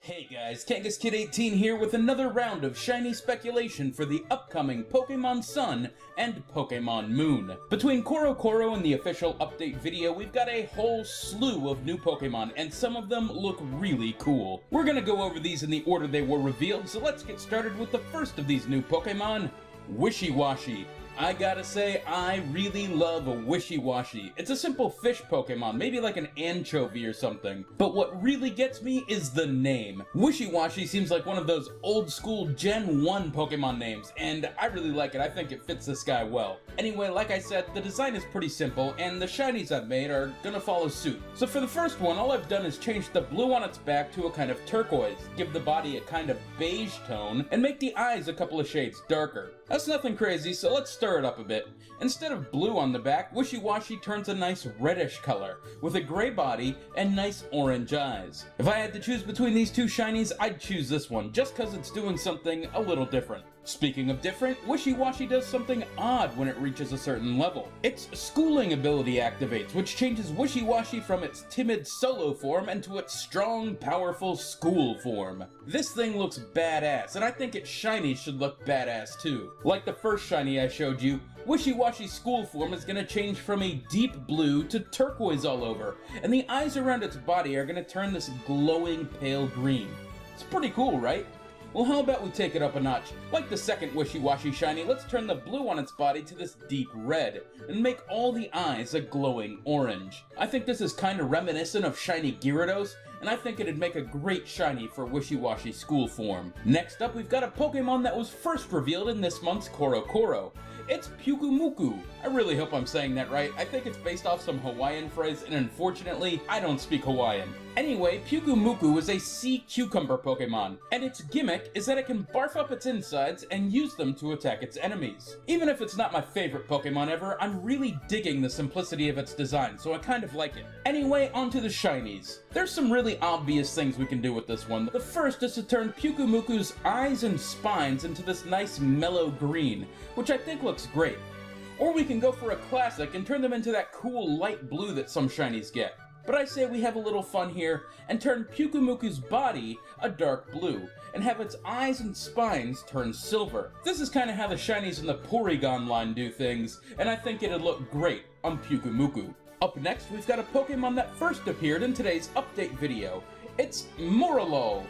Hey guys, KangasKid18 here with another round of shiny speculation for the upcoming Pokemon Sun and Pokemon Moon. Between Koro and the official update video, we've got a whole slew of new Pokemon, and some of them look really cool. We're gonna go over these in the order they were revealed, so let's get started with the first of these new Pokemon, Wishiwashi. I gotta say, I really love a Wishiwashi. It's a simple fish Pokemon, maybe like an anchovy or something. But what really gets me is the name. Wishiwashi seems like one of those old school Gen 1 Pokemon names, and I really like it. I think it fits this guy well. Anyway, like I said, the design is pretty simple, and the shinies I've made are gonna follow suit. So for the first one, all I've done is change the blue on its back to a kind of turquoise, give the body a kind of beige tone, and make the eyes a couple of shades darker. That's nothing crazy, so let's stir it up a bit. Instead of blue on the back, Wishiwashi turns a nice reddish color, with a gray body and nice orange eyes. If I had to choose between these two shinies, I'd choose this one, just cause it's doing something a little different. Speaking of different, Wishiwashi does something odd when it reaches a certain level. Its schooling ability activates, which changes Wishiwashi from its timid solo form into its strong, powerful school form. This thing looks badass, and I think its shiny should look badass too. Like the first shiny I showed you, Wishiwashi's school form is going to change from a deep blue to turquoise all over, and the eyes around its body are going to turn this glowing pale green. It's pretty cool, right? Well, how about we take it up a notch? Like the second Wishiwashi shiny, let's turn the blue on its body to this deep red, and make all the eyes a glowing orange. I think this is kinda reminiscent of shiny Gyarados, and I think it'd make a great shiny for Wishiwashi school form. Next up, we've got a Pokemon that was first revealed in this month's Koro. It's Pyukumuku. I really hope I'm saying that right. I think it's based off some Hawaiian phrase, and unfortunately, I don't speak Hawaiian. Anyway, Pyukumuku is a sea cucumber Pokemon, and its gimmick is that it can barf up its insides and use them to attack its enemies. Even if it's not my favorite Pokemon ever, I'm really digging the simplicity of its design, so I kind of like it. Anyway, onto the shinies. There's some really obvious things we can do with this one. The first is to turn Pyukumuku's eyes and spines into this nice mellow green, which I think looks great. Or we can go for a classic and turn them into that cool light blue that some shinies get. But I say we have a little fun here and turn Pyukumuku's body a dark blue, and have its eyes and spines turn silver. This is kind of how the shinies in the Porygon line do things, and I think it'd look great on Pyukumuku. Up next, we've got a Pokemon that first appeared in today's update video. It's Morelull.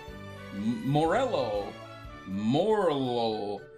Morelull.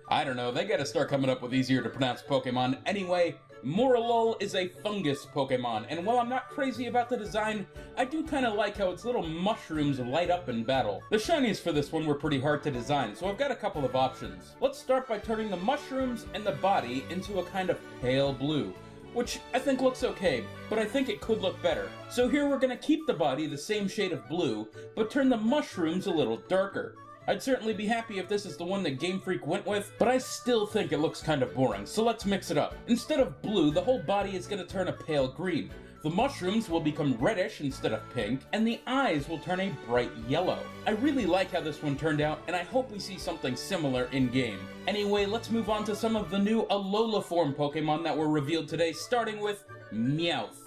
I don't know, they gotta start coming up with easier to pronounce Pokemon. Anyway, Morelull is a fungus Pokemon, and while I'm not crazy about the design, I do kinda like how its little mushrooms light up in battle. The shinies for this one were pretty hard to design, so I've got a couple of options. Let's start by turning the mushrooms and the body into a kind of pale blue, which I think looks okay, but I think it could look better. So here we're gonna keep the body the same shade of blue, but turn the mushrooms a little darker. I'd certainly be happy if this is the one that Game Freak went with, but I still think it looks kind of boring, so let's mix it up. Instead of blue, the whole body is going to turn a pale green. The mushrooms will become reddish instead of pink, and the eyes will turn a bright yellow. I really like how this one turned out, and I hope we see something similar in-game. Anyway, let's move on to some of the new Alola form Pokemon that were revealed today, starting with Meowth.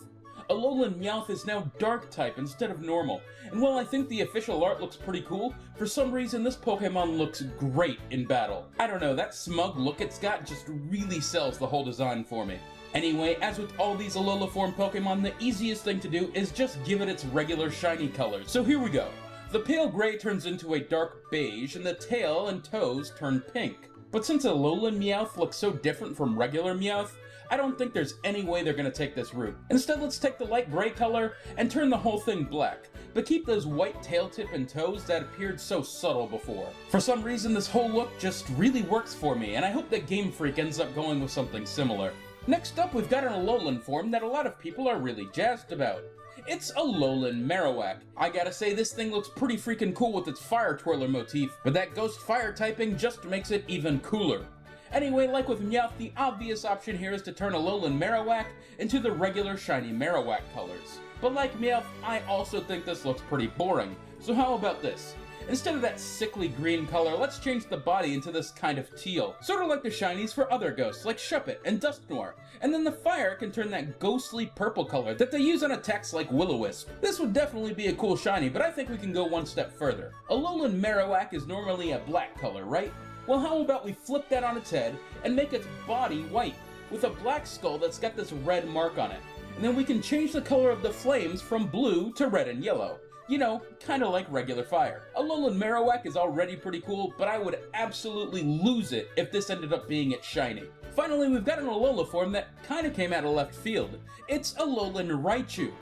Alolan Meowth is now Dark-type instead of normal, and while I think the official art looks pretty cool, for some reason this Pokemon looks great in battle. I don't know, that smug look it's got just really sells the whole design for me. Anyway, as with all these Alola form Pokemon, the easiest thing to do is just give it its regular shiny colors. So here we go. The pale gray turns into a dark beige, and the tail and toes turn pink. But since Alolan Meowth looks so different from regular Meowth, I don't think there's any way they're gonna take this route. Instead, let's take the light gray color and turn the whole thing black, but keep those white tail tip and toes that appeared so subtle before. For some reason, this whole look just really works for me, and I hope that Game Freak ends up going with something similar. Next up, we've got an Alolan form that a lot of people are really jazzed about. It's Alolan Marowak. I gotta say, this thing looks pretty freaking cool with its fire twirler motif, but that ghost fire typing just makes it even cooler. Anyway, like with Meowth, the obvious option here is to turn Alolan Marowak into the regular shiny Marowak colors. But like Meowth, I also think this looks pretty boring, so how about this? Instead of that sickly green color, let's change the body into this kind of teal, sort of like the shinies for other ghosts like Shuppet and Dusknoir. And then the fire can turn that ghostly purple color that they use on attacks like Will-O-Wisp. This would definitely be a cool shiny, but I think we can go one step further. Alolan Marowak is normally a black color, right? Well, how about we flip that on its head and make its body white, with a black skull that's got this red mark on it. And then we can change the color of the flames from blue to red and yellow. You know, kinda like regular fire. Alolan Marowak is already pretty cool, but I would absolutely lose it if this ended up being its shiny. Finally, we've got an Alola form that kinda came out of left field. It's Alolan Raichu.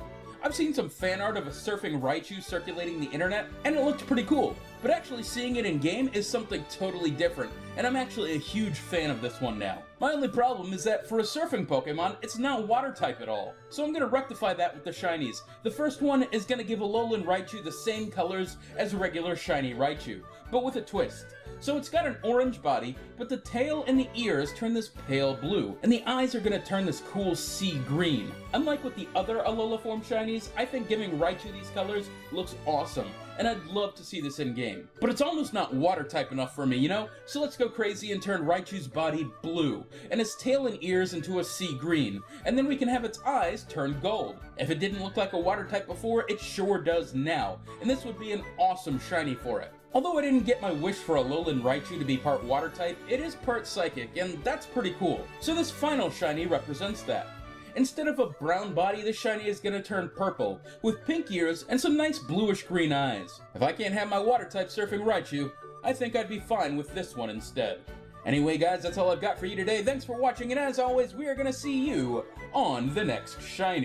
I've seen some fan art of a surfing Raichu circulating the internet, and it looked pretty cool, but actually seeing it in game is something totally different, and I'm actually a huge fan of this one now. My only problem is that for a surfing Pokemon, it's not water type at all, so I'm gonna rectify that with the shinies. The first one is gonna give Alolan Raichu the same colors as regular shiny Raichu, but with a twist. So it's got an orange body, but the tail and the ears turn this pale blue, and the eyes are gonna turn this cool sea green. Unlike with the other Alola form shinies, I think giving Raichu these colors looks awesome, and I'd love to see this in game. But it's almost not water type enough for me, you know? So let's go crazy and turn Raichu's body blue, and its tail and ears into a sea green, and then we can have its eyes turn gold. If it didn't look like a water type before, it sure does now, and this would be an awesome shiny for it. Although I didn't get my wish for Alolan Raichu to be part water type, it is part psychic, and that's pretty cool. So this final shiny represents that. Instead of a brown body, the shiny is gonna turn purple, with pink ears and some nice bluish green eyes. If I can't have my water type surfing Raichu, I think I'd be fine with this one instead. Anyway guys, that's all I've got for you today. Thanks for watching, and as always, we are gonna see you on the next shiny.